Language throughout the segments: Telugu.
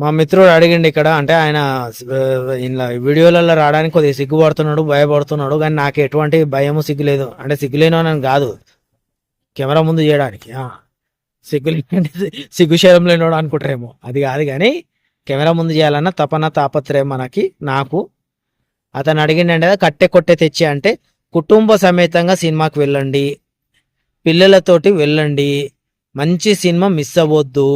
మా మిత్రుడు అడిగిండు ఇక్కడ, అంటే ఆయన ఇలా వీడియోలలో రావడానికి కొద్దిగా సిగ్గుపడుతున్నాడు, భయపడుతున్నాడు. కానీ నాకు ఎటువంటి భయము సిగ్గు లేదు. అంటే సిగ్గులేను అని కాదు, కెమెరా ముందు చేయడానికి సిగ్గు సిగ్గుశరం లేనోడు అనుకుంటారేమో, అది కాదు. కానీ కెమెరా ముందు చేయాలన్న తపన తాపత్రయం నాకు. అతను అడిగిండే కట్టె కొట్టే తెచ్చి అంటే, కుటుంబ సమేతంగా సినిమాకి వెళ్ళండి, పిల్లలతోటి వెళ్ళండి, మంచి సినిమా మిస్ అవ్వద్దు.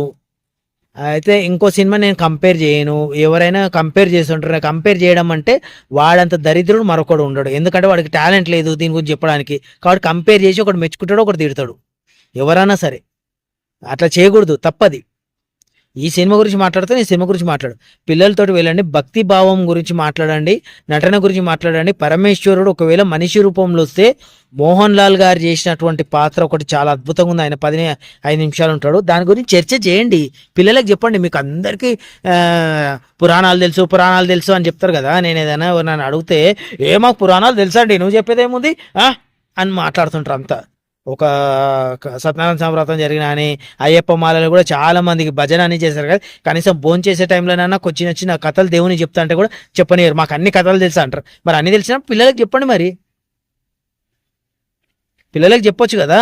అయితే ఇంకో సినిమా నేను కంపేర్ చేయను. ఎవరైనా కంపేర్ చేస్తుంటారు. కంపేర్ చేయడం అంటే వాడంత దరిద్రుడు మరొకడు ఉండడు. ఎందుకంటే వాడికి టాలెంట్ లేదు దీని గురించి చెప్పడానికి. కాబట్టి కంపేర్ చేసి ఒకటి మెచ్చుకుంటాడు, ఒకటి తిడతాడు. ఎవరైనా సరే అట్లా చేయకూడదు, తప్పది. ఈ సినిమా గురించి మాట్లాడితే నేను సినిమా గురించి మాట్లాడు. పిల్లలతోటి వెళ్ళండి, భక్తి భావం గురించి మాట్లాడండి, నటన గురించి మాట్లాడండి. పరమేశ్వరుడు ఒకవేళ మనిషి రూపంలో వస్తే మోహన్ లాల్ గారు చేసినటువంటి పాత్ర ఒకటి చాలా అద్భుతంగా ఉంది. ఆయన 15 నిమిషాలు ఉంటాడు. దాని గురించి చర్చ చేయండి, పిల్లలకు చెప్పండి. మీకు అందరికీ పురాణాలు తెలుసు అని చెప్తారు కదా. నేను ఏదైనా నన్ను అడిగితే మాకు పురాణాలు తెలుసండి, నువ్వు చెప్పేదేముంది అని మాట్లాడుతుంటారు అంతా. ఒక సత్యనారాయణ స్వామి వ్రతం జరిగిన అని, అయ్యప్ప మాలలు కూడా చాలా మందికి భజన అని చేశారు కదా. కనీసం భోజనం చేసే టైంలోనైనా వచ్చిన కథలు దేవుని చెప్తా అంటే కూడా చెప్పనియరు. మాకు అన్ని కథలు తెలుసా అంటారు. మరి అన్ని తెలిసినా పిల్లలకి చెప్పండి, మరి పిల్లలకి చెప్పొచ్చు కదా,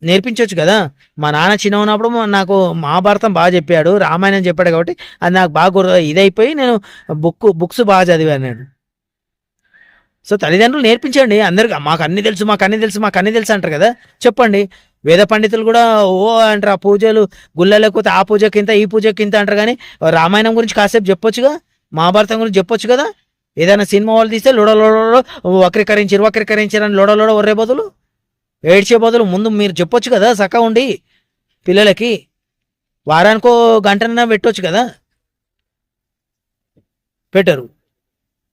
నేర్పించవచ్చు కదా. మా నాన్న చిన్న ఉన్నప్పుడు నాకు మహాభారతం బాగా చెప్పాడు, రామాయణం చెప్పాడు. కాబట్టి అది నాకు బాగా ఇదైపోయి నేను బుక్స్ బాగా చదివాను నేను. సో తల్లిదండ్రులు నేర్పించండి అందరికి. మాకు అన్ని తెలుసు అంటారు కదా, చెప్పండి. వేద పండితులు కూడా అంటారు, ఆ పూజలు గుళ్ళ లేకపోతే ఆ పూజకింత ఈ పూజకింత అంటారు. కానీ రామాయణం గురించి కాసేపు చెప్పొచ్చుగా, మహాభారతం గురించి చెప్పొచ్చు కదా. ఏదైనా సినిమా వాళ్ళు తీస్తే లోడలోడో వక్రీకరించారని లోడలోడ ఒర్రే బదులు, ఏడ్చే బదులు ముందు మీరు చెప్పొచ్చు కదా చక్కగా ఉండి. పిల్లలకి వారానికో గంటనైనా పెట్టొచ్చు కదా, పెట్టరు.